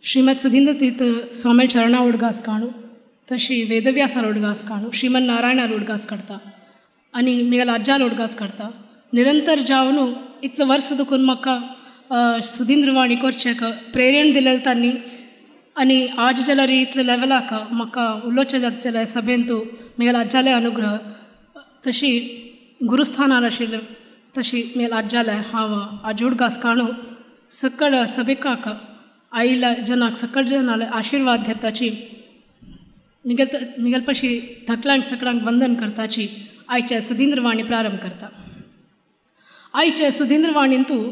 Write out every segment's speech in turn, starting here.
श्रीमद सुधींद्र तीर्थ स्वामी चरणा उडगास काणू तशी वेदव्यासार उडगास काणू श्रीमन नारायणार उडगास करता आणि मिगल अज्जाल उडगास करता निरंतर जावनू इतलं वर्ष दुखून म्हाका सुधींद्रवाणी करचेक प्रेरण दिलें तांणी आणि आज जाल्यार इतले लेवलाक म्हाका उलोवचें जाता जाल्यार सभेन तूं मिगल अज्जाले अनुग्रह तशी गुरुस्थानार आशिल्लें तशी मिगल अज्जाले हांव आज उडगास काणू सकळ सभेकाक आईला जनाक सकळ जनाले आशीर्वाद घेताची मिगल पशी थकल्यांक सकळांक वंदन करताची आयचे सुधींद्रवाणी प्रारंभ करता. आयचे सुधींद्रवाणीन तूं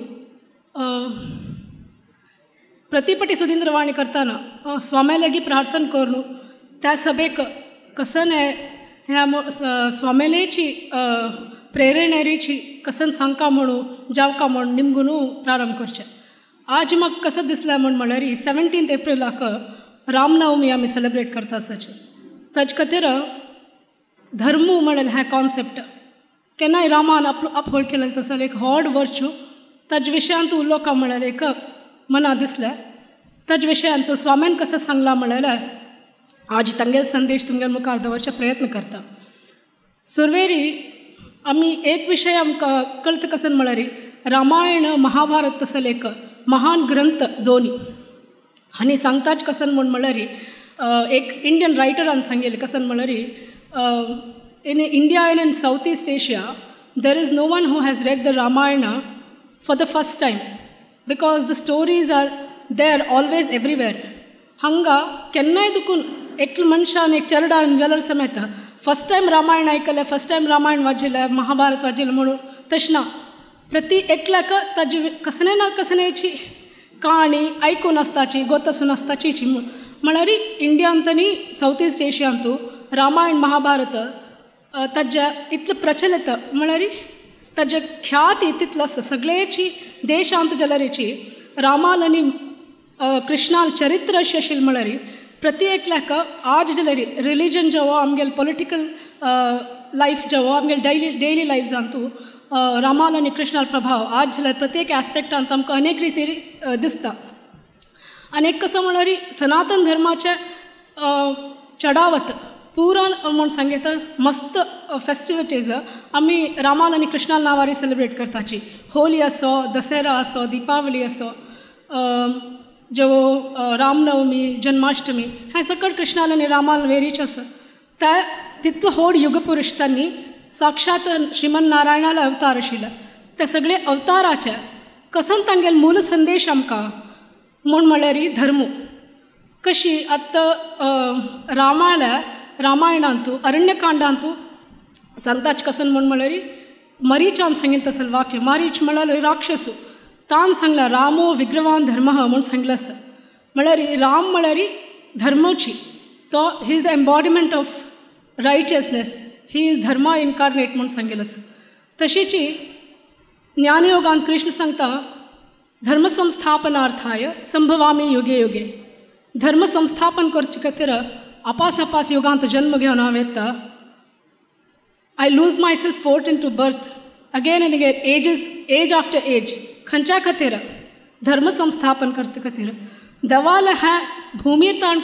प्रतिपटी सुधींद्रवाणी करताना स्वामी लेगी प्रार्थना करून त्या सभेक कसन ह्या स्वामेलेची प्रेरणेची कसन सांगका म्हणू जावका म्हणून निमगुनू प्रारंभ करचे. आज म्हाका कसं दिसलें म्हळ्यार 17 एप्रिलाक रामनवमी आमी सेलिब्रेट करता आसचे. ताजे खातीर धर्मू म्हणल्यार हें कॉन्सेप्ट केन्नाय रामान अपहोल्ड केलें तसो एक व्हड वर्च्यू ताजे विशयांत उलोवका म्हळ्यार एक मना दिसलें. ताजे विशयांत स्वामीन कसं सांगला म्हळ्यार आज तांगेल संदेश तुमगेर मुखार दवरचे प्रयत्न करता. सुरवेरी आमी एक विशय आमकां कळटा कसन म्हळ्यार रामायण महाभारत तसले एक महान ग्रंथ दोन्ही आनी सांगताच कसन म्हळ्यार एक इंडियन रायटरान सांगिल्लें कसन म्हळ्यार in India and in South East Asia there is no one who has read the Ramayana for the first time because the stories are there always everywhere. हांगा केन्नाय दुखून एकलो मनशान एक चेडा जाल्यार समेत फर्स्ट टायम रामायण आयकलें फर्स्ट टायम रामायण वाचिल्लें महाभारत वाचिल्लें म्हणून तशें ना. प्रति एकल्याक ताजी कसने ना कसनेची काणी आयकून आसताची गोतसून आसताची म्हळ्यार इंडियांत आनी साउथ ईस्ट एशियांत रामायण महाभारत ताज्या इतलें प्रचलित म्हळ्यार ताजे ख्याती तितलो आसता सगळेची देशांत जाल्यारीची रामाल आनी कृष्णाल चरित्र अशें आशिल्लें म्हळ्यार प्रति एकल्याक आज जाल्यार रिलीजन जो आमगेल पॉलिटिकल लायफ जो आमगेल डेली लायफांत रामाल आनी कृष्णाल प्रभाव आज जाल्यार प्रत्येक एस्पेक्टांत आमकां अनेक रितीर दिसता. आनी एक कसो म्हळ्यार सनातन धर्माचे चडावत पुराण म्हूण सांगिता मस्त फेस्टिविटीज आमी रामाल आनी कृष्णाल नांवारी सेलिब्रेट करताची. होली आसो दसरा आसो दिपावली आसो जो रामनवमी जन्माष्टमी हें सकट कृष्णाल आनी रामाल वेरीच आसा. त्या तितलो व्हड युगपुरुश तांणी साक्षात श्रीमन नारायणाले अवतार आशिल्ले. ते सगळे अवताराचे कसन तांगेल मूल संदेश आमकां म्हूण म्हळ्यार धर्म कशी आतां रामायणांत अरण्यकांडांत सांगताच कसन म्हूण म्हळ्यार मरीचान सांगिल्लें तसलें वाक्य मारीच म्हळ्यार राक्षसू ताण सांगला रामो विग्रवान धर्म म्हूण सांगलें आसा. म्हळ्यार राम म्हळ्यार धर्माची तो he is the embodiment of righteousness he is dharma incarnate म्हणून सांगिल्लें आसा. तशीच ज्ञानयोगान कृष्ण सांगता धर्मसंस्थापनार्थाय संभवामी युगे युगे. धर्म संस्थापन करचे खातीर आपास युगांत जन्म घेवन हांव येता. I lose myself forth into birth again and again age after age खंयच्या खातीर धर्म संस्थापन करते खातीर देवाल हें भुमीर ताण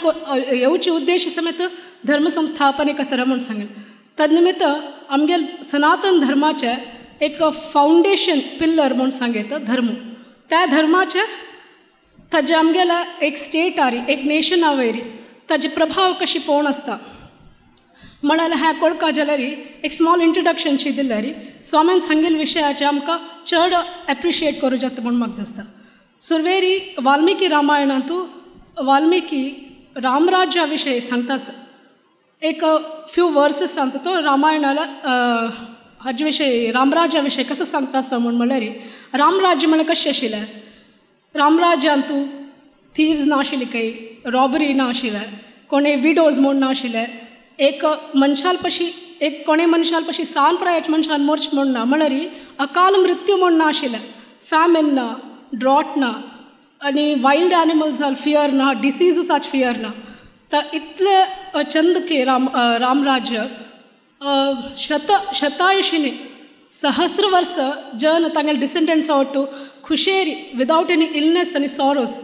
येवचे उद्देश समेत धर्म संस्थापने खातीर म्हूण सांगलें. तन्निमित्त आमगेल सनातन धर्माचे एक फाउंडेशन पिल्लर म्हूण सांगता धर्म. त्या धर्माचे ताजे आमगेल्या एक स्टेट आरी एक नेशना वयरी ताजे प्रभाव कशी पळोवन आसता म्हणाल हें कळका जाल्यार एक स्मॉल इंट्रोडक्शनशी दिल्यार स्वामीन सांगिल्ले विशयाचे आमकां चड एप्रिशिएट करूं जाता म्हूण म्हाका दिसता. सुरवेरी वाल्मिकी रामायणांत वाल्मिकी रामराज्या विशयी सांगता एक फ्यू वर्सेस सांगता तो रामायणाला हाजे विशयी रामराज्या विशयी कसं सांगता आसा म्हूण म्हळ्यार रामराज्य म्हळ्यार कशें आशिल्लें. रामराज्यांत थीव्स ना आशिल्ली काही रॉबरी ना आशिल्लें कोणें विडोज म्हूण ना आशिल्लें एक मनशाल पशी एक कोणें मनशाल पशी सान प्रायाच्या मनशान मरच म्हूण ना म्हळ्यार अकाल मृत्यू म्हूण ना आशिल्लें फॅमिन ना ड्रॉट ना आनी वायल्ड एनिमल्साल फियर ना डिसीजाच फियर ना. तर इतले चंद के रामराज्य शतायुषिनी सहस्र वर्ष जन तांगेल डिसेंडंट्स आवटू खुशेरी विदाउट एनी इलनेस आनी सॉरोस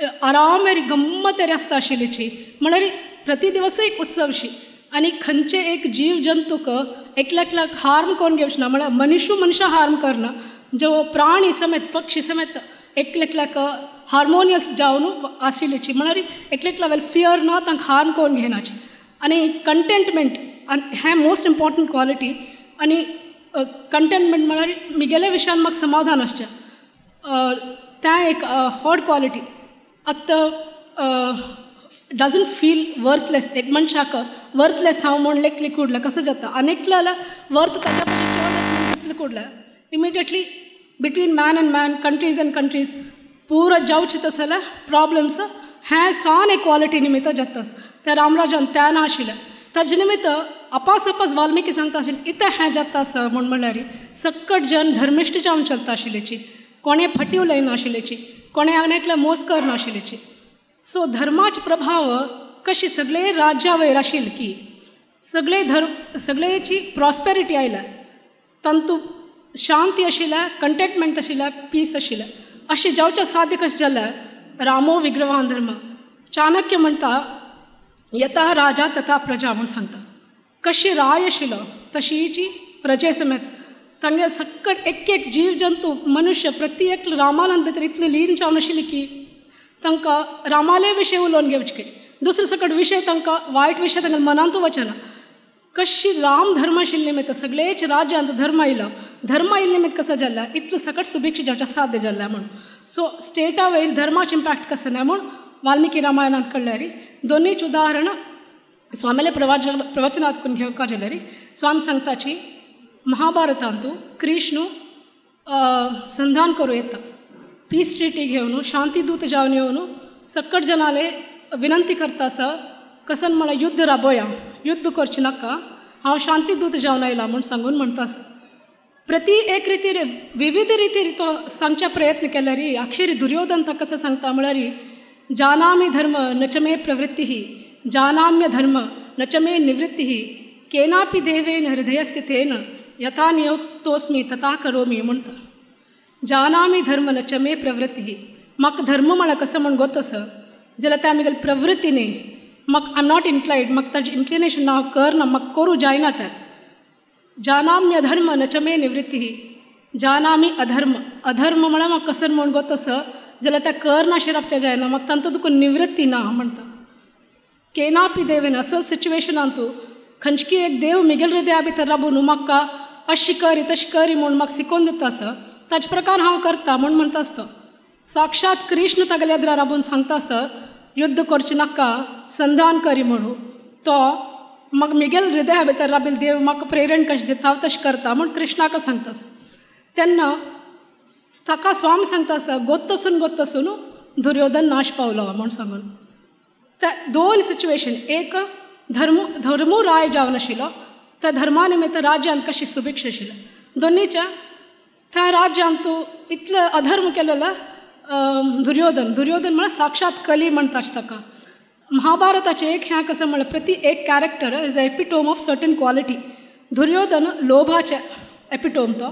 आरामेरी गम्मतेरी आसता आशिल्लीची म्हळ्यार प्रति दिवस एक उत्सवशी आनी खंयचे एक जीव जंतूक एकल्याक हार्म करून घेवचे ना म्हळ्यार मनशा हार्म करना जो प्राणी समेत पक्षी समेत एकल्याक हार्मोनियस जावन आशिल्लीची म्हळ्यार एकल्याक लेवल फियर ना तांकां हार्म करून घेनाची आनी कंटेंटमेंट हें मोस्ट इम्पॉर्टंट क्वॉलिटी आनी कंटेंटमेंट म्हळ्यार म्हगेल्या विशयान म्हाका समाधान आसचें तें एक हॉट क्वॉलिटी आतां डजंट फील वर्थलेस एक मनशाक वर्थलेस हांव म्हण लेखली कुडलें कसं जाता आनीकलें जाल्यार वर्थ ताच्या पासून चड आसा दिसलें कुडलें immediately between man and man countries and countries पूरा जावचें तशें जाल्यार प्रॉब्लम्स हें सान एक क्वॉलिटी निमित्त जातास त्या रामराजान त्या ना आशिल्लें ताजे निमित्त अपास वाल्मिकी सांगता आशिल्लें इतें हें जाता आसा म्हळ्यार सक्कट जन धर्मिश्ट जावन चलता आशिल्लीची कोणें फटीव लायना आशिल्लीची कोणें आनीकल्या मोस करना आशिल्लीची सो धर्माचे प्रभाव कशी सगळे राज्या वयर आशिल्ली की सगळेची प्रॉस्पेरिटी आयल्या तंतू शांती आशिल्ल्या कंटेंटमेंट आशिल्ल्या पीस आशिल्ल्या अशें जावचें साध्य कशें जाल्यार रामो विग्रहान धर्म चाणक्य म्हणटा यथा राजा तथा प्रजा म्हूण सांगता कशी राय आशिल्लो तशीची प्रजे समेत तांगे सक्कट एक जीव जंतू मनुष्य प्रत्येक रामानंद भितर इतली लीन जावन आशिल्ली की तांकां रामाले विशय उलोवन घेवचे दुसरे सकट विशय तांकां वायट विशय तांकां मनांतू वचना कशी राम धर्म आशिल्ले निमित्त सगळेच राज्यांत धर्म आयिल्ले निमित्त कसं जाल्ला इतलें सकट सुभिक्ष जावचें साध्य जाल्लें म्हूण सो स्टेटा वयर धर्माचें इम्पॅक्ट कसं ना म्हूण वाल्मिकी रामायणांत कळल्यार दोनीच उदाहरण स्वामीले प्रवचनांत करून घेवका जाल्यार स्वामी सांगताची महाभारतांतू कृष्ण संधान करूं येता पीस ट्रिटी घेवन शांतीदूत जावन येवन सक्कट जनाले विनंती करता आसा कसन म्हळ्यार युद्ध राबोया युद्ध करचें नाका हांव शांतीदूत जावन आयला म्हूण सांगून म्हणटा आसा प्रति एक रितीर विविध रितीर तो सांगचे प्रयत्न केल्यार अखेर दुर्योधन ताका कसं सांगता म्हळ्यार जानामि धर्म न च मे प्रवृत्तिः जानाम्य धर्म न च मे निवृत्तिः केनापि देवेन हृदयस्थितेन यथा नियोक्तोस्मि तथा करोमि म्हणटा जानामि धर्म न च मे प्रवृत्तिः म्हाका धर्म म्हळ्यार कसं म्हण गोत आसा जाल्यार त्या म्हगेल्या प्रवृत्तीने म्हाका आय एम नॉट इन्क्लायड म्हाका ताजें इन्क्लिनेशन हांव करना म्हाका करूं जायना तें जानाम्य धर्म न च मे निवृत्तिः जानामि अधर्म म्हळ्यार म्हाका कसं म्हण गोत आसा जाल्यार त्या करना शिरपचें जायना म्हाका तांतूं तुका निवृत्ती ना म्हणटा केनापि देवेन असं सिच्युएशनांतू खंयची एक देव मिगेल हृदया भितर राबून म्हाका अशी करी तशी करी म्हूण म्हाका शिकोवन दिता आसा ताचे प्रकार हांव करता म्हूण म्हणटा आसता साक्षात कृष्ण तागेल्या एद्रा राबून सांगता आसा युद्ध करचें नाका संधान करी म्हणून तो म्हाका मिगेल हृदया भितर राबिल्लो देव म्हाका प्रेरण कशें दिता हांव तशें करता म्हूण कृष्णाक सांगता आसा तेन्ना ताका स्वामी सांगता आसा गोत्त आसून दुर्योधन नाश पावलो म्हूण सांगून त्या दोन सिच्युएशन एक धर्मू राय जावन आशिल्लो त्या धर्मा निमित्त राज्यांत कशी सुभिक्ष आशिल्लें दोनीच्या त्या राज्यांत तूं इतलें अधर्म केलेलो दुर्योधन म्हळ्यार साक्षात कली म्हणटाच ताका महाभारताचें एक हें कसं म्हळ्यार प्रति एक character is the epitome of certain quality Duryodhan लोभाचें एपिटोम तो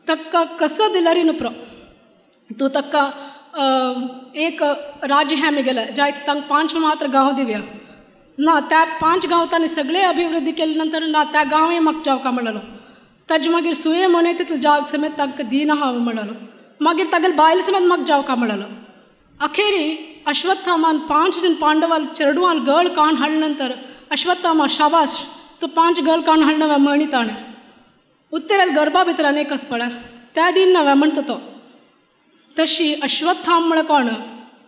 ताका कसं दिल्यार नुप्रो तूं ताका एक राज्य हें मिगेलें जायते तांकां 5 मात्र गांव दिवया ना त्या 5 गांव तांणी सगळे अभिवृद्धी केले नंतर ना त्या गांवय म्हाका जावका म्हणलो ताजे मागीर सुये म्हणे तितले जाग समेत तांकां दिना हांव म्हणलो मागीर तागेले बायल समेत म्हाका जावका म्हणलो अखेरी अश्वत्थामान 5 जन पांडवाल चेडवाल गळ काण हाडले नंतर अश्वत्थामा शाबाश तो 5 गळ काण हाडणं म्हणी ताणें उत्तरेल गर्भा भितर अनेक आस पळय त्या दिन नव्या म्हणटा तो तशी अश्वत्थाम म्हळ्यार कोण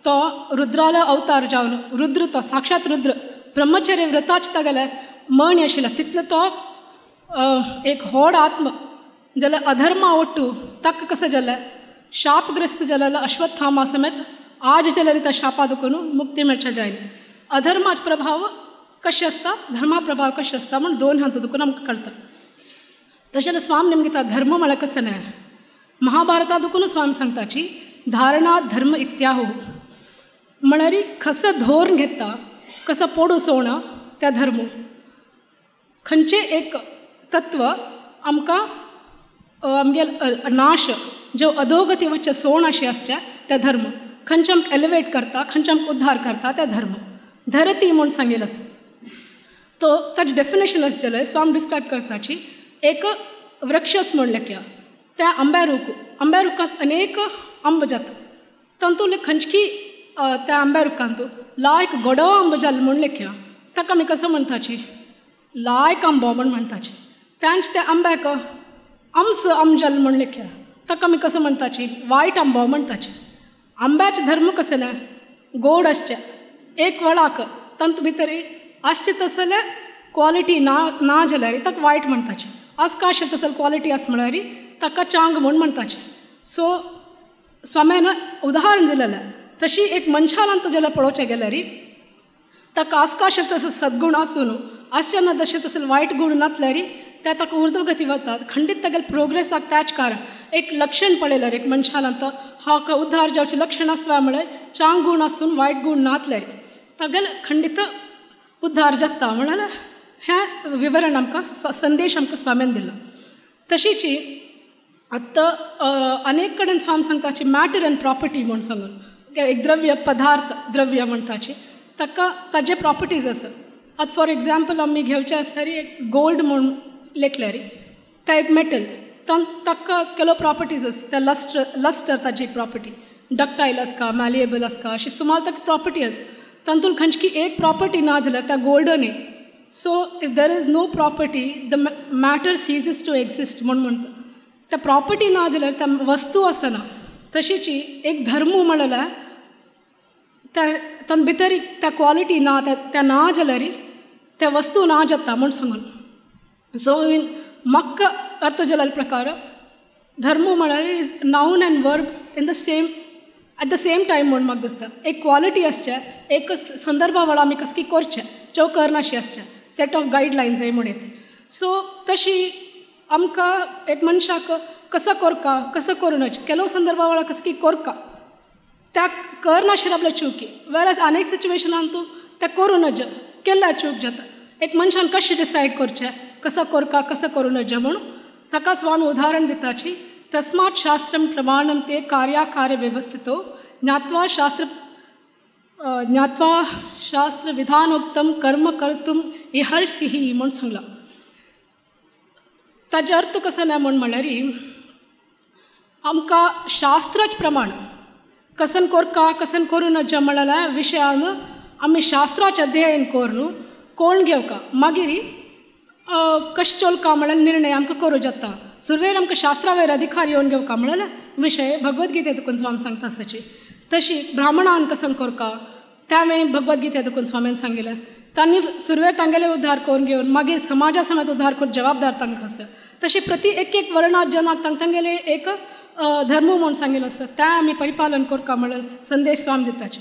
तो रुद्रालो अवतार जावन रुद्र तो साक्षात रुद्र ब्रह्मचर्य व्रताच तागेले म्हण आशिल्लो तितलो तो एक व्हड आत्म जाल्यार अधर्मा ओट्टू ताका कसं जालें शापग्रस्त जालेलो अश्वत्थामा समेत आज जाल्यार त्या शापा दुखून मुक्ती मेळच्या जायना अधर्माचे प्रभाव कशें आसता धर्मा प्रभाव कशें आसता म्हण दोन हात दुखून आमकां कळटा तशें स्वामी निमगे धर्म म्हळ्यार कसं न्हय महाभारता दुखून स्वामी सांगताची धारणा धर्म इत्याहू म्हळ्यार कसं धोरण घेता कसं पोडू सोवणा त्या धर्म खंयचे एक तत्व आमकां आमगे नाश जो अधोगती वच्चे सोवण अशें आसचें त्या धर्म खंयचे आमकां एलिवेट करता, खंयचे आमकां उद्धार करता तें धर्म. धरती म्हूण सांगेल आसा. तो ताची डेफिनेशन आसा जाल्यार स्वामी डिस्क्रायब करताची एक वृक्षस म्हण लेख्या. त्या आंब्या रुखांत अनेक आंब जाता. तातूंतले खंयची त्या आंब्या रुखांत लायक गोडो आंब जाल्लो म्हण लेख्या. ताका आमी कसो म्हणटाची लायक आंबो म्हण म्हणटाची. तांच त्या आंब्याक आमस आंब जाल्लो म्हण लेख्या. ताका आमी कसो म्हणटाची वायट आंबो म्हणटाची. आंब्याचे धर्म कसे ना गोड आसचे एक वळाक तांत भितर आसचे तसले क्वॉलिटी ना जाल्यार ताका वायट म्हणटाची. आसका आसचे तसले क्वॉलिटी आसा म्हळ्यार ताका चांग म्हण म्हणटाची. सो स्वाम्यान उदाहरण दिलेलें तशी एक मनशान तो जाल्यार पळोवचें गेल्यार ताका आसका आसचे तसले सद्गुण आसून आसचे ना तशें तसले वायट गुण नासल्यार ते ताका उर्दगती वतात. खंडीत तागेले प्रोग्रेसाक त्याच कारण एक लक्षण पळयल्यार एक मनशान तो हाका उद्धार जावचें लक्षण आसवा म्हळ्यार चांग गुण आसून वायट गुण नासल्यार तागेले खंडीत उद्धार जाता म्हळ्यार हें विवरण आमकां संदेश आमकां स्वाम्यान दिला. तशीच आतां अनेक कडेन स्वामी सांगताची मॅटर एंड प्रॉपर्टी म्हूण सांगून एक द्रव्य पदार्थ द्रव्य म्हणटाची ताका ताजे प्रॉपर्टीज आसा. आतां फॉर एग्जाम्पल आमी घेवचें आसल्यार एक गोल्ड म्हूण लेखल्यार तें एक मेटल ताका केलो प्रॉपर्टीज आसा. त्या लस्टर ताची एक प्रॉपर्टी डक्टायल आसका मॅलिएबल आसका अशी सुमार ताका प्रॉपर्टी आसा. तातूंत खंयची एक प्रॉपर्टी ना जाल्यार त्या golden so if there is no property the matter ceases to exist म्हूण म्हणटा. त्या प्रॉपर्टी ना जाल्यार त्या वस्तू आसना. तशीच एक धर्म म्हणल्यार तातूंत भितर त्या क्वॉलिटी ना त्या ना जाल्यार त्या वस्तू ना जाता म्हूण सांगून. सो इन म्हाका अर्थ जाल्ल्या प्रकार धर्म म्हळ्यार is known end verb in the same at the same time म्हूण म्हाका दिसता. एक क्वॉलिटी आसचे एक संदर्भा वेळा आमी कसकी करचें चव करनाशी आसचें सेट ऑफ गायडलायन्स म्हूण येता. सो तशी आमकां एक मनशाक कसो करका कसो करूं नज केलो संदर्भा वेळा कसकी करका त्या करनाशिल्ल्या आपल्या चुकी वेरज अनेक सिच्युएशनान तूं तें करूं नज केल्यार चूक जाता. एक मनशान कशें डिसायड करचें कसो करका कसो करूं नज म्हूण ताका स्वामी उदाहरण दिताची. तस्मात् शास्त्रं प्रमाणं ते कार्याकार्य व्यवस्थितो ज्ञात्वा शास्त्र विधानोक्तं कर्म कर्तुम इहर्षिहि म्हूण सांगला. ताजे अर्थ कसो ना म्हळ्यार आमकां शास्त्राच प्रमाण कसन करका कसन करूं नज म्हळ्यार विशयान आमी शास्त्राचें अध्ययन करून कोण घेवका मागीर कशें चलका म्हळ्यार निर्णय आमकां करूं जाता. सुरवेर आमकां शास्त्रा वयर अधिकार येवन घेवका म्हळ्यार विशय भगवद्गीते देखून स्वामी सांगता आसची. तशी ब्राह्मणान कसन करका त्या वेळी भगवद्गीते देखून स्वामीन सांगिल्लें. तांणी सुरवेर तांगेले उद्धार करून घेवन मागीर समाजा समेत उद्धार करून जबाबदार तांकां आसा. तशी प्रति एक वर्णात जनाक तांगेले एक धर्म म्हूण सांगिल्लो आसा त्या आमी परिपालन करका म्हळ्यार संदेश स्वामी दिताचे.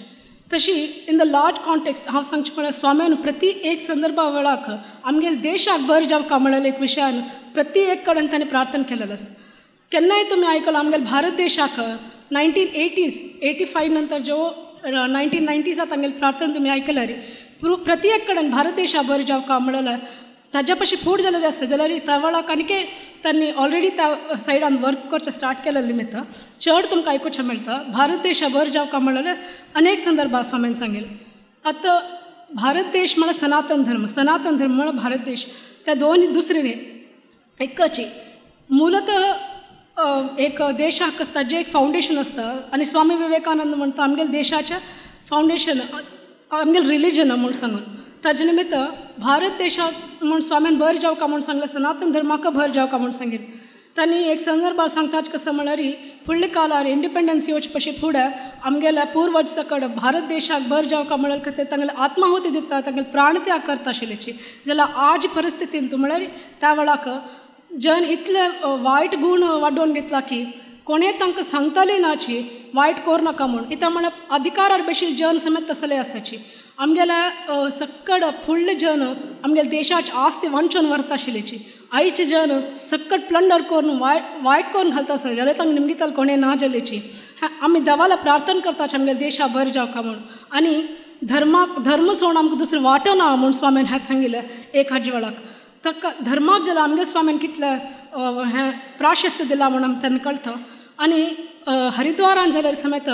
तशी इन द लार्ज कॉन्टेक्स्ट हांव सांगचें म्हळ्यार स्वाम्यान प्रति एक संदर्भा वेळाक आमगेले देशाक बर जावका म्हळ्यार एक विशयान प्रति एक कडेन तांणी प्रार्थना केलेलो आसा. केन्नाय तुमी आयकलां आमगेले भारत देशाक 1985 नंतर जो 1990 तांगेली प्रार्थना तुमी आयकल्यार प्रति एक कडेन भारत देशा बर जावका म्हळ्यार ताज्या पशी फूड जालेली आसता जाल्यार त्या वेळाक आनीकय तांणी ऑलरेडी त्या सायडान वर्क करचें स्टार्ट केलेलें निमित्त चड तुमकां आयकुचें मेळटा. भारत देशा बर जावका म्हळ्यार अनेक संदर्भां स्वामीन सांगिल्ले. आतां भारत देश म्हळ्यार सनातन धर्म म्हळ्यार भारत देश त्या दोन दुसरे न्ही एकची मूलतः एक देशाक ताजें एक फावंडेशन आसता आनी स्वामी विवेकानंद म्हणटा आमगेल्या देशाचें फावंडेशन आमगेलें रिलीजन म्हूण सांगून ताजे निमित्त भारत देशाक म्हूण स्वामीन बर जावका म्हूण सांगलें सनातन धर्माक भर जावका म्हूण सांगिल्लें. तांणी एक संदर्भार सांगताच कसं म्हळ्यार फुडल्या काळार इंडिपेंडन्स येवचे पशी फुडें आमगेल्या पुर्वज सकड भारत देशाक बर जावका म्हळ्यार खातीर तांगेले आत्माहुती दिता तांगेले प्राणत्याग करता आशिल्लीची जाल्यार आज परिस्थितीन तूं म्हळ्यार त्या वेळाक जन इतले वायट गूण वाडोवन घेतला की कोणें तांकां सांगताली नाची वायट कोर नाका म्हूण इता म्हळ्यार अधिकारार बशील जन समेत तसले आसाची. आमगेल्या सक्कड फुडले जन आमगेल्या देशाची आस्ती वंचून व्हरता आशिल्लीची आयचे जन सक्कट प्लंडर करून वायट करून घालता आसले जाल्यार तांकां निमगिताल कोणें ना जाल्लीची. आमी देवाला प्रार्थना करताचे आमगेल्या देशा बर जावका म्हूण आनी धर्म सोडून आमकां दुसरें वाटो ना म्हूण स्वामीन हें सांगिल्लें एक हाजे वेळाक. ताका धर्माक जाल्यार आमगेल्या स्वामीन कितलें हें प्राशस्त दिलां म्हूण आमकां तेन्ना कळटा. आनी हरिद्वारान जाल्यार समेत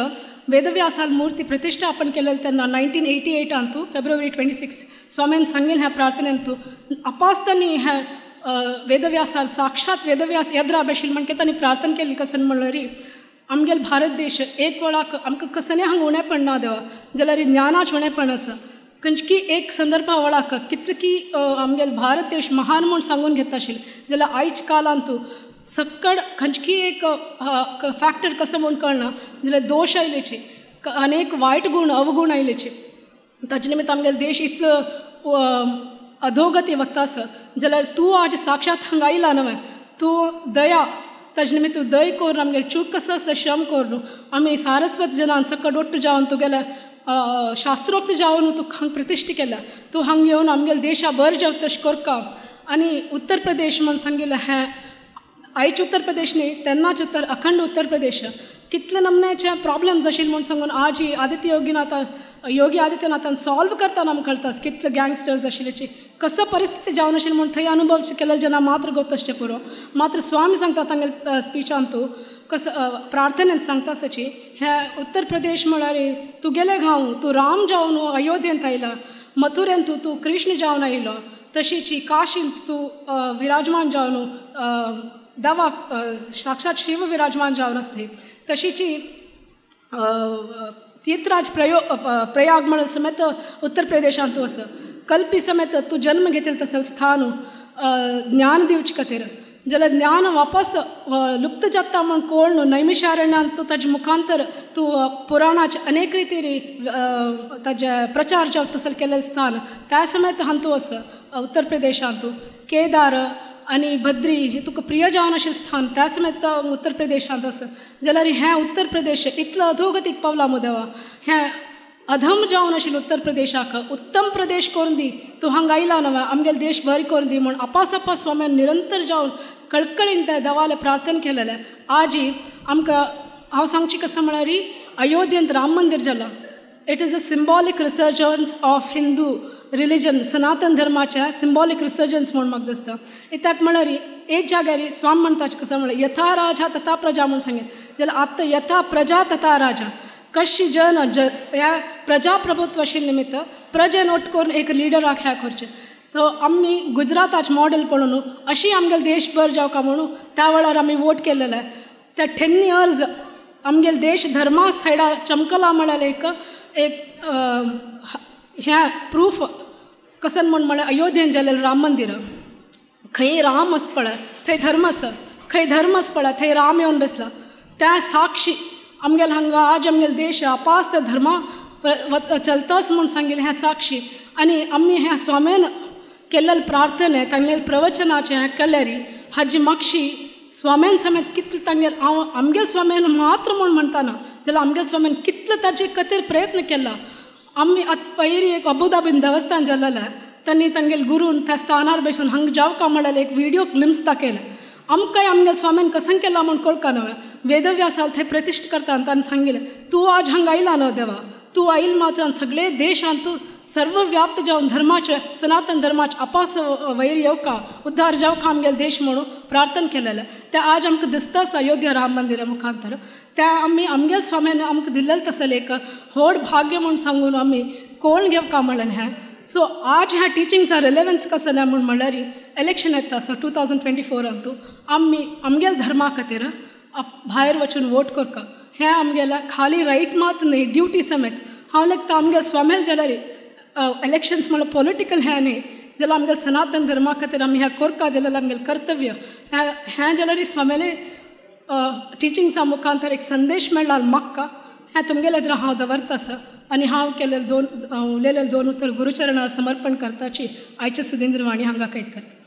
वेदव्यासाल मूर्ती प्रतिष्ठापन केलेलं त्यांना 1988 अंतू फेब्रुवारी 26 स्वामीन सांगेल ह्या प्रार्थनेंतू अपास्तांनी ह्या वेदव्यासाल साक्षात वेदव्यास येद्रा बेशील म्हणके त्यांनी प्रार्थना केली कसन म्हणल्यारी आमगेल भारत देश एक वेळाक आमकां कसने हांगा उणेपण ना देवा जाल्यार ज्ञानाच उणेपण आसा खंयची एक संदर्भा वेळाक कितकी आमगेल भारत देश महान म्हूण सांगून घेता आशिल्ले जाल्यार आयज कालांतू सक्कड खंयची एक फॅक्टर कसं म्हूण कळना जाल्यार दोश आयलेचे अनेक वायट गुण अवगुण आयलेचे ताजे निमित्त आमगेलो देश इतलो अधोगती वता आसा जाल्यार तूं आज साक्षात हांगा आयला न्हय तूं दया ताजे निमित्त तूं दय कोरून आमगेले चूक कसो आसलो श्रम कोर न्हू आमी सारस्वत जनान सकट ओट्ट जावन तुगेले शास्त्रोक्त जावन तूं हांगा प्रतिश्ठ केला तूं हांगा येवन आमगेले देशा बर जाव तशें करता आनी उत्तर प्रदेश म्हूण सांगिल्लें हें आयच उत्तर प्रदेश न्ही तेन्नाच अखंड उत्तर प्रदेश कितले नमन्याचे प्रॉब्लेम्स आशिल्ले म्हूण सांगून आज योगी आदित्यनाथान सॉल्व करताना आमकां कळटा कितले गँगस्टर्स आशिल्लेची कसं परिस्थिती जावन आशिल्ली म्हूण थंय अनुभव केलेले जना मात्र गोतश्चे पुरो मात्र स्वामी सांगता तांगेले स्पिचान तूं कसं प्रार्थनेंत सांगता आसची हे उत्तर प्रदेश म्हळ्यार तुगेले गांव तूं राम जावन अयोध्येंत आयला मथुरेंत तूं कृष्ण जावन आयलो तशीच काशींत तूं विराजमान जावन देवा साक्षात शिव विराजमान जावन आसता तशीच तीर्थराज प्रयाग म्हणून समेत उत्तर प्रदेशांत तूं आसा कल्पी समेत तूं जन्म घेतले तसलें स्थान ज्ञान दिवचे खातीर जाल्यार ज्ञान वापस लुप्त जाता म्हूण कोण न्हू नैमिशारण्यांत तूं ताजे मुखांतर तूं पुराणाचे अनेक रितीरी ताजे प्रचार जावं तसलें केलेलें स्थान त्या समेत हांगा तूं आसा उत्तर प्रदेशांत तूं केदार आनी बद्री हे तुका प्रिय जावन आशिल्लें स्थान त्या समेत उत्तर प्रदेशांत आसा जाल्यार हें उत्तर प्रदेश इतलो अधोगतीक पावला मू देवा हें अधम जावन आशिल्लें उत्तर प्रदेशाक उत्तम प्रदेश करून दी तूं हांगा आयला न्हय आमगेलो देश बरें करून दी म्हूण अपास स्वाम्यान निरंतर जावन कळकळीन त्या देवाले प्रार्थना केलेले आजी आमकां हांव सांगची कशें म्हळ्यार अयोध्येंत राम मंदिर जालां it is a symbolic resurgence of Hindu religion Sanatan धर्माच्या सिंबॉलीक रिसर्जन्स म्हणून म्हाका दिसता इत्याक म्हळ्यार एक जाग्यार स्वामी म्हणटाचे कशें म्हळ्यार यथा राजा तथा प्रजा म्हणून सांगेन जाल्यार आतां यथा प्रजा तथा राजा कशी जन ह्या प्रजाप्रभुत्व आशिल्ले निमित्त प्रजेन ओट करून एक लिडराक ह्या करचें सो आमी गुजराताचें मॉडेल पळोवन अशी आमगेलो देश बर जावका म्हणून त्या वेळार आमी वोट केलेले त्या 10 years आमगेलो देश धर्मा सायडा चमकला म्हळ्यार एक ह्या प्रूफ कसन म्हळ्यार अयोध्येन जालेलें राम मंदिर खंय राम आसा पळय थंय धर्म आसा खंय धर्म आसा पळय थंय राम येवन बसला त्या साक्षी आमगेलो हांगा आज आमगेलो देश अपास त्या धर्मा चलतास म्हूण सांगिल्लें हें साक्षी आनी आमी ह्या स्वामीन केल्ले प्रार्थने तांगेले प्रवचनाचें हें केल्यार हाजी मागशी स्वामीन समेत कितले तांगेल हांव आमगेलो स्वामीन मात्र म्हूण म्हणटाना जाल्यार आमगेलो स्वामीन कितले ताजे खातीर प्रयत्न केला आमी आतां पयलीं एक अबुधाबीन देवस्थान जाल्लेलें तांणी तांगेले गुरून त्या स्थानार बसून हांगा जावका म्हळ्यार एक व्हिडिओ ग्लिम्स दाखयलें आमकांय आमगेलो स्वामीन कसां केला म्हूण कळका न्हय वेदव्यासाल थंय प्रतिश्ठ करता ताणें सांगिल्लें तूं आज हांगा आयला न्हय देवा तूं आयल मात्रान सगळे देशांत तूं सर्वव्याप्त जावन धर्माचे सनातन धर्माचे अपास वयर येवका उद्धार जावका आमगेलो देश म्हणून प्रार्थना केलेलें तें आज आमकां दिसता अयोध्या राम मंदिरा मुखांतर त्या आमी आमगेलो स्वामीन आमकां दिल्लेलें तसलें एक व्हड भाग्य म्हूण सांगून आमी कोण घेवका म्हणून हें सो आज ह्या टिचिंग्सा रिलेवन्स कसं ना म्हूण म्हळ्यार इलेक्शन येता सो 2024 तूं आमी आमगेल्या धर्मा खातीर भायर वचून वोट करता हें आमगेल्या खाली रायट मात न्ही ड्युटी समेत हांव लेगता आमगेल्या स्वामेल जाल्यार इलेक्शन्स म्हळ्यार पॉलिटिकल हें न्ही जाल्यार आमगेल्या सनातन धर्मा खातीर आमी हें करता जाल्यार आमगेलें कर्तव्य हें जाल्यार स्वामेले टिचिंग्सा मुखांतर एक संदेश मेळ्ळा म्हाका हें तुमगेले एद्र हांव दवरता आसा आनी हांव केलेले उलयलेले 2 उतर गुरुचरणार समर्पण करताची आयच्या सुधींद्र वाणी हांगा कैद करता.